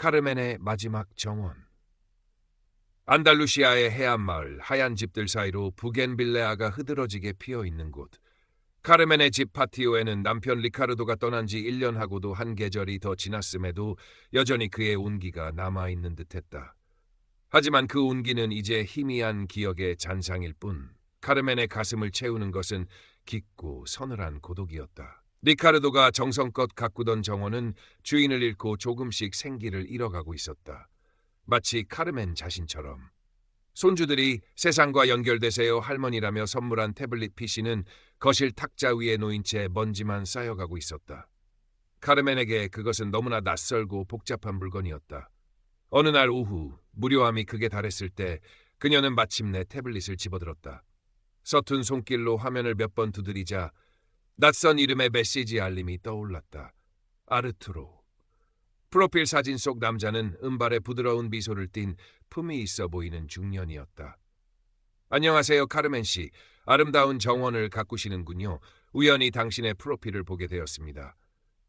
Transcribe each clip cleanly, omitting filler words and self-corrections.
카르멘의 마지막 정원. 안달루시아의 해안마을 하얀 집들 사이로 부겐빌레아가 흐드러지게 피어있는 곳. 카르멘의 집 파티오에는 남편 리카르도가 떠난 지 1년하고도 한 계절이 더 지났음에도 여전히 그의 온기가 남아있는 듯했다. 하지만 그 온기는 이제 희미한 기억의 잔상일 뿐 카르멘의 가슴을 채우는 것은 깊고 서늘한 고독이었다. 리카르도가 정성껏 가꾸던 정원은 주인을 잃고 조금씩 생기를 잃어가고 있었다. 마치 카르멘 자신처럼. 손주들이 세상과 연결되세요 할머니라며 선물한 태블릿 PC는 거실 탁자 위에 놓인 채 먼지만 쌓여가고 있었다. 카르멘에게 그것은 너무나 낯설고 복잡한 물건이었다. 어느 날 오후 무료함이 극에 달했을 때 그녀는 마침내 태블릿을 집어들었다. 서툰 손길로 화면을 몇 번 두드리자 낯선 이름의 메시지 알림이 떠올랐다. 아르투로. 프로필 사진 속 남자는 은발에 부드러운 미소를 띤 품이 있어 보이는 중년이었다. 안녕하세요, 카르멘 씨. 아름다운 정원을 가꾸시는군요. 우연히 당신의 프로필을 보게 되었습니다.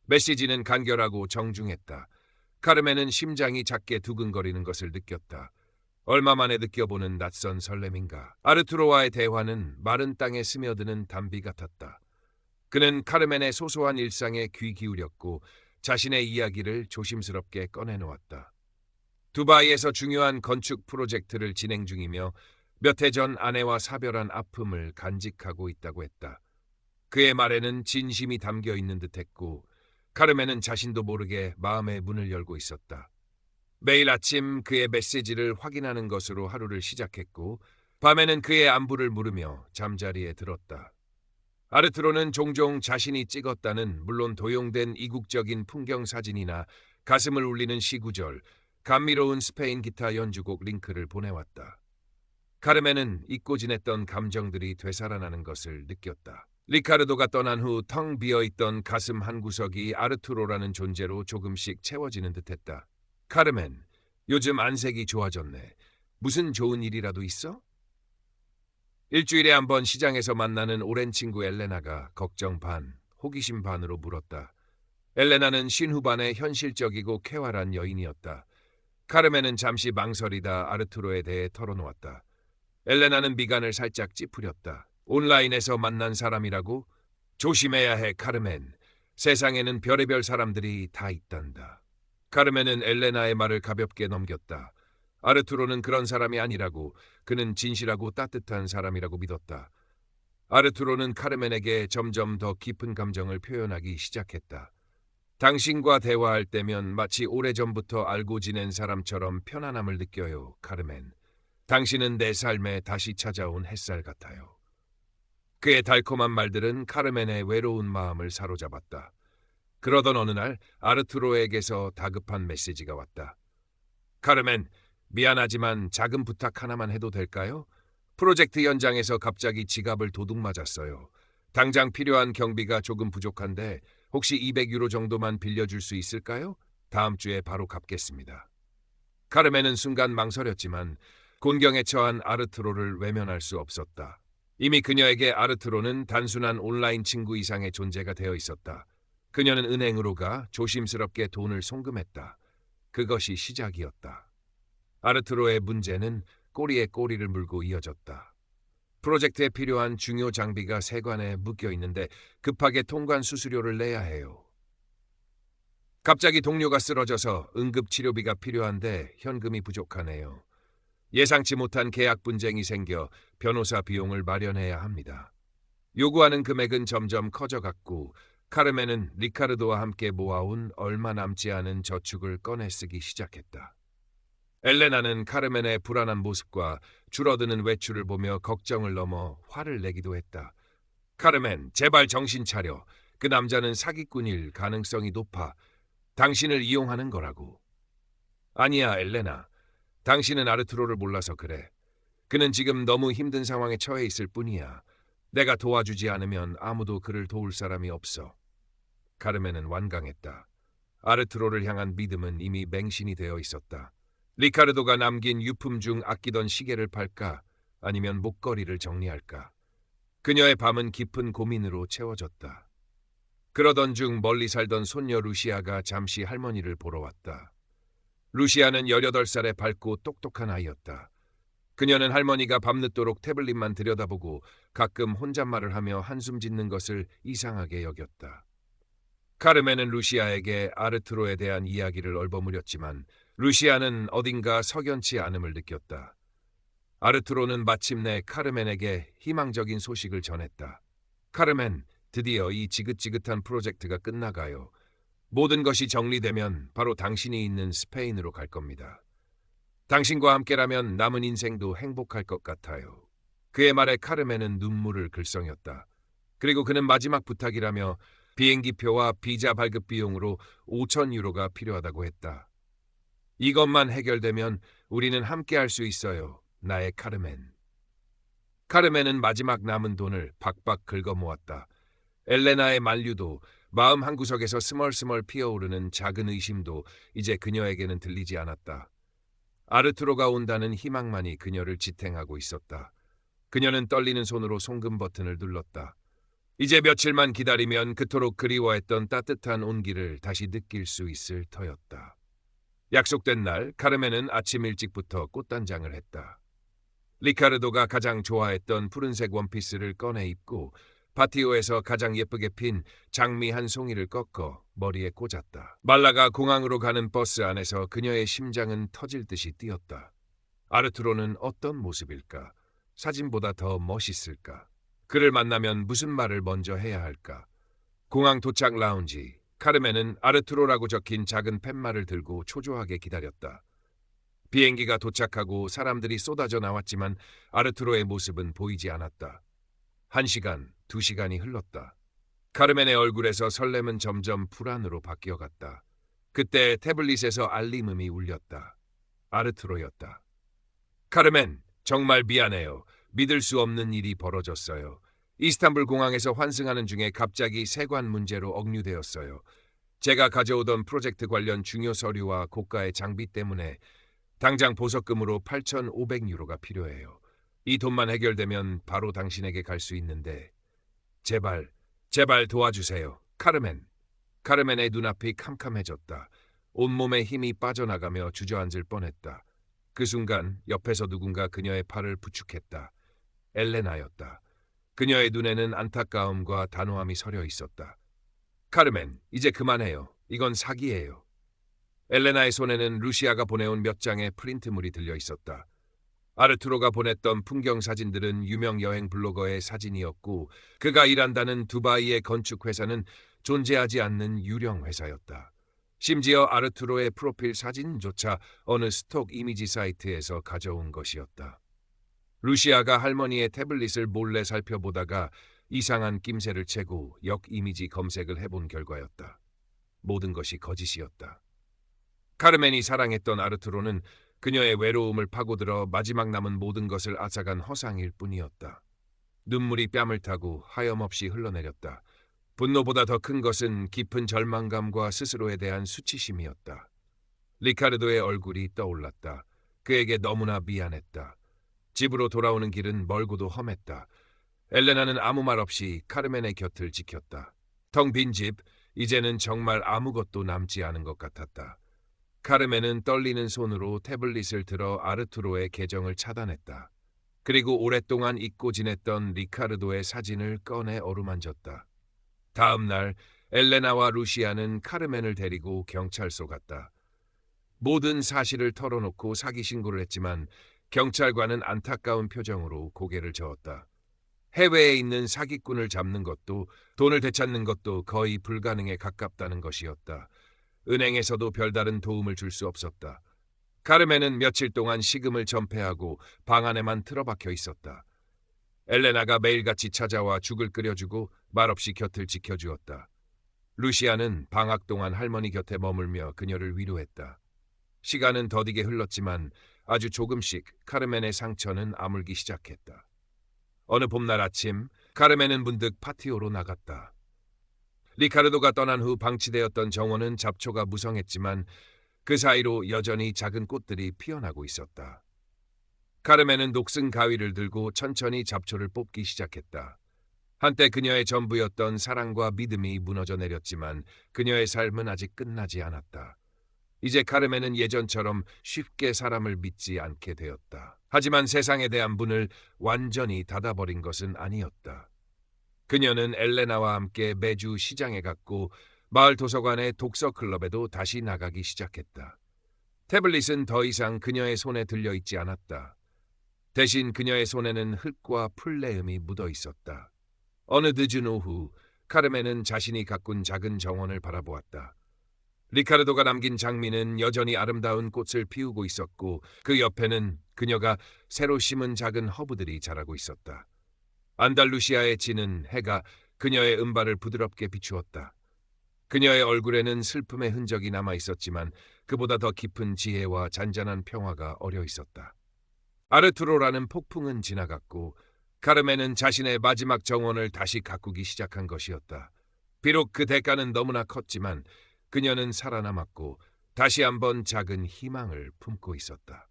메시지는 간결하고 정중했다. 카르멘은 심장이 작게 두근거리는 것을 느꼈다. 얼마 만에 느껴보는 낯선 설렘인가. 아르투로와의 대화는 마른 땅에 스며드는 단비 같았다. 그는 카르멘의 소소한 일상에 귀 기울였고 자신의 이야기를 조심스럽게 꺼내놓았다. 두바이에서 중요한 건축 프로젝트를 진행 중이며 몇 해 전 아내와 사별한 아픔을 간직하고 있다고 했다. 그의 말에는 진심이 담겨 있는 듯했고 카르멘은 자신도 모르게 마음의 문을 열고 있었다. 매일 아침 그의 메시지를 확인하는 것으로 하루를 시작했고 밤에는 그의 안부를 물으며 잠자리에 들었다. 아르투로는 종종 자신이 찍었다는 물론 도용된 이국적인 풍경 사진이나 가슴을 울리는 시구절, 감미로운 스페인 기타 연주곡 링크를 보내왔다. 카르멘은 잊고 지냈던 감정들이 되살아나는 것을 느꼈다. 리카르도가 떠난 후 텅 비어있던 가슴 한구석이 아르투로라는 존재로 조금씩 채워지는 듯했다. 카르멘, 요즘 안색이 좋아졌네. 무슨 좋은 일이라도 있어? 일주일에 한 번 시장에서 만나는 오랜 친구 엘레나가 걱정 반, 호기심 반으로 물었다. 엘레나는 신후반의 현실적이고 쾌활한 여인이었다. 카르멘은 잠시 망설이다 아르투로에 대해 털어놓았다. 엘레나는 미간을 살짝 찌푸렸다. 온라인에서 만난 사람이라고? 조심해야 해, 카르멘. 세상에는 별의별 사람들이 다 있단다. 카르멘은 엘레나의 말을 가볍게 넘겼다. 아르투로는 그런 사람이 아니라고, 그는 진실하고 따뜻한 사람이라고 믿었다. 아르투로는 카르멘에게 점점 더 깊은 감정을 표현하기 시작했다. 당신과 대화할 때면 마치 오래전부터 알고 지낸 사람처럼 편안함을 느껴요, 카르멘. 당신은 내 삶에 다시 찾아온 햇살 같아요. 그의 달콤한 말들은 카르멘의 외로운 마음을 사로잡았다. 그러던 어느 날 아르투로에게서 다급한 메시지가 왔다. 카르멘, 미안하지만 작은 부탁 하나만 해도 될까요? 프로젝트 현장에서 갑자기 지갑을 도둑 맞았어요. 당장 필요한 경비가 조금 부족한데 혹시 200유로 정도만 빌려줄 수 있을까요? 다음 주에 바로 갚겠습니다. 카르멘은 순간 망설였지만 곤경에 처한 아르투로를 외면할 수 없었다. 이미 그녀에게 아르투로는 단순한 온라인 친구 이상의 존재가 되어 있었다. 그녀는 은행으로 가 조심스럽게 돈을 송금했다. 그것이 시작이었다. 아르투로의 문제는 꼬리에 꼬리를 물고 이어졌다. 프로젝트에 필요한 중요 장비가 세관에 묶여 있는데 급하게 통관 수수료를 내야 해요. 갑자기 동료가 쓰러져서 응급치료비가 필요한데 현금이 부족하네요. 예상치 못한 계약 분쟁이 생겨 변호사 비용을 마련해야 합니다. 요구하는 금액은 점점 커져갔고 카르멘은 리카르도와 함께 모아온 얼마 남지 않은 저축을 꺼내 쓰기 시작했다. 엘레나는 카르멘의 불안한 모습과 줄어드는 외출을 보며 걱정을 넘어 화를 내기도 했다. 카르멘, 제발 정신 차려. 그 남자는 사기꾼일 가능성이 높아. 당신을 이용하는 거라고. 아니야, 엘레나. 당신은 아르투로를 몰라서 그래. 그는 지금 너무 힘든 상황에 처해 있을 뿐이야. 내가 도와주지 않으면 아무도 그를 도울 사람이 없어. 카르멘은 완강했다. 아르투로를 향한 믿음은 이미 맹신이 되어 있었다. 리카르도가 남긴 유품 중 아끼던 시계를 팔까 아니면 목걸이를 정리할까. 그녀의 밤은 깊은 고민으로 채워졌다. 그러던 중 멀리 살던 손녀 루시아가 잠시 할머니를 보러 왔다. 루시아는 18살의 밝고 똑똑한 아이였다. 그녀는 할머니가 밤늦도록 태블릿만 들여다보고 가끔 혼잣말을 하며 한숨 짓는 것을 이상하게 여겼다. 카르멘은 루시아에게 아르투로에 대한 이야기를 얼버무렸지만 루시아는 어딘가 석연치 않음을 느꼈다. 아르투로는 마침내 카르멘에게 희망적인 소식을 전했다. 카르멘, 드디어 이 지긋지긋한 프로젝트가 끝나가요. 모든 것이 정리되면 바로 당신이 있는 스페인으로 갈 겁니다. 당신과 함께라면 남은 인생도 행복할 것 같아요. 그의 말에 카르멘은 눈물을 글썽였다. 그리고 그는 마지막 부탁이라며 비행기표와 비자 발급 비용으로 5천 유로가 필요하다고 했다. 이것만 해결되면 우리는 함께할 수 있어요. 나의 카르멘. 카르멘은 마지막 남은 돈을 박박 긁어 모았다. 엘레나의 만류도, 마음 한구석에서 스멀스멀 피어오르는 작은 의심도 이제 그녀에게는 들리지 않았다. 아르투로가 온다는 희망만이 그녀를 지탱하고 있었다. 그녀는 떨리는 손으로 송금 버튼을 눌렀다. 이제 며칠만 기다리면 그토록 그리워했던 따뜻한 온기를 다시 느낄 수 있을 터였다. 약속된 날, 카르멘은 아침 일찍부터 꽃단장을 했다. 리카르도가 가장 좋아했던 푸른색 원피스를 꺼내 입고 파티오에서 가장 예쁘게 핀 장미 한 송이를 꺾어 머리에 꽂았다. 말라가 공항으로 가는 버스 안에서 그녀의 심장은 터질 듯이 뛰었다. 아르투로는 어떤 모습일까? 사진보다 더 멋있을까? 그를 만나면 무슨 말을 먼저 해야 할까? 공항 도착 라운지. 카르멘은 아르투로라고 적힌 작은 팻말을 들고 초조하게 기다렸다. 비행기가 도착하고 사람들이 쏟아져 나왔지만 아르투로의 모습은 보이지 않았다. 1시간, 2시간이 흘렀다. 카르멘의 얼굴에서 설렘은 점점 불안으로 바뀌어갔다. 그때 태블릿에서 알림음이 울렸다. 아르투로였다. 카르멘, 정말 미안해요. 믿을 수 없는 일이 벌어졌어요. 이스탄불 공항에서 환승하는 중에 갑자기 세관 문제로 억류되었어요. 제가 가져오던 프로젝트 관련 중요 서류와 고가의 장비 때문에 당장 보석금으로 8,500유로가 필요해요. 이 돈만 해결되면 바로 당신에게 갈 수 있는데 제발 도와주세요. 카르멘. 카르멘의 눈앞이 캄캄해졌다. 온몸에 힘이 빠져나가며 주저앉을 뻔했다. 그 순간 옆에서 누군가 그녀의 팔을 부축했다. 엘레나였다. 그녀의 눈에는 안타까움과 단호함이 서려 있었다. 카르멘, 이제 그만해요. 이건 사기예요. 엘레나의 손에는 루시아가 보내온 몇 장의 프린트물이 들려 있었다. 아르투로가 보냈던 풍경 사진들은 유명 여행 블로거의 사진이었고 그가 일한다는 두바이의 건축회사는 존재하지 않는 유령 회사였다. 심지어 아르투로의 프로필 사진조차 어느 스톡 이미지 사이트에서 가져온 것이었다. 루시아가 할머니의 태블릿을 몰래 살펴보다가 이상한 낌새를 채고 역 이미지 검색을 해본 결과였다. 모든 것이 거짓이었다. 카르멘이 사랑했던 아르투로는 그녀의 외로움을 파고들어 마지막 남은 모든 것을 앗아간 허상일 뿐이었다. 눈물이 뺨을 타고 하염없이 흘러내렸다. 분노보다 더 큰 것은 깊은 절망감과 스스로에 대한 수치심이었다. 리카르도의 얼굴이 떠올랐다. 그에게 너무나 미안했다. 집으로 돌아오는 길은 멀고도 험했다. 엘레나는 아무 말 없이 카르멘의 곁을 지켰다. 텅 빈 집, 이제는 정말 아무것도 남지 않은 것 같았다. 카르멘은 떨리는 손으로 태블릿을 들어 아르투로의 계정을 차단했다. 그리고 오랫동안 잊고 지냈던 리카르도의 사진을 꺼내 어루만졌다. 다음 날 엘레나와 루시아는 카르멘을 데리고 경찰서 갔다. 모든 사실을 털어놓고 사기 신고를 했지만 경찰관은 안타까운 표정으로 고개를 저었다. 해외에 있는 사기꾼을 잡는 것도 돈을 되찾는 것도 거의 불가능에 가깝다는 것이었다. 은행에서도 별다른 도움을 줄 수 없었다. 카르멘은 며칠 동안 식음을 전폐하고 방 안에만 틀어박혀 있었다. 엘레나가 매일같이 찾아와 죽을 끓여주고 말없이 곁을 지켜주었다. 루시아는 방학 동안 할머니 곁에 머물며 그녀를 위로했다. 시간은 더디게 흘렀지만 아주 조금씩 카르멘의 상처는 아물기 시작했다. 어느 봄날 아침, 카르멘은 문득 파티오로 나갔다. 리카르도가 떠난 후 방치되었던 정원은 잡초가 무성했지만 그 사이로 여전히 작은 꽃들이 피어나고 있었다. 카르멘은 녹슨 가위를 들고 천천히 잡초를 뽑기 시작했다. 한때 그녀의 전부였던 사랑과 믿음이 무너져 내렸지만 그녀의 삶은 아직 끝나지 않았다. 이제 카르멘은 예전처럼 쉽게 사람을 믿지 않게 되었다. 하지만 세상에 대한 문을 완전히 닫아버린 것은 아니었다. 그녀는 엘레나와 함께 매주 시장에 갔고 마을 도서관의 독서 클럽에도 다시 나가기 시작했다. 태블릿은 더 이상 그녀의 손에 들려 있지 않았다. 대신 그녀의 손에는 흙과 풀내음이 묻어 있었다. 어느 늦은 오후, 카르멘은 자신이 가꾼 작은 정원을 바라보았다. 리카르도가 남긴 장미는 여전히 아름다운 꽃을 피우고 있었고 그 옆에는 그녀가 새로 심은 작은 허브들이 자라고 있었다. 안달루시아에 지는 해가 그녀의 은발을 부드럽게 비추었다. 그녀의 얼굴에는 슬픔의 흔적이 남아 있었지만 그보다 더 깊은 지혜와 잔잔한 평화가 어려 있었다. 아르투로라는 폭풍은 지나갔고 카르멘은 자신의 마지막 정원을 다시 가꾸기 시작한 것이었다. 비록 그 대가는 너무나 컸지만 그녀는 살아남았고 다시 한번 작은 희망을 품고 있었다.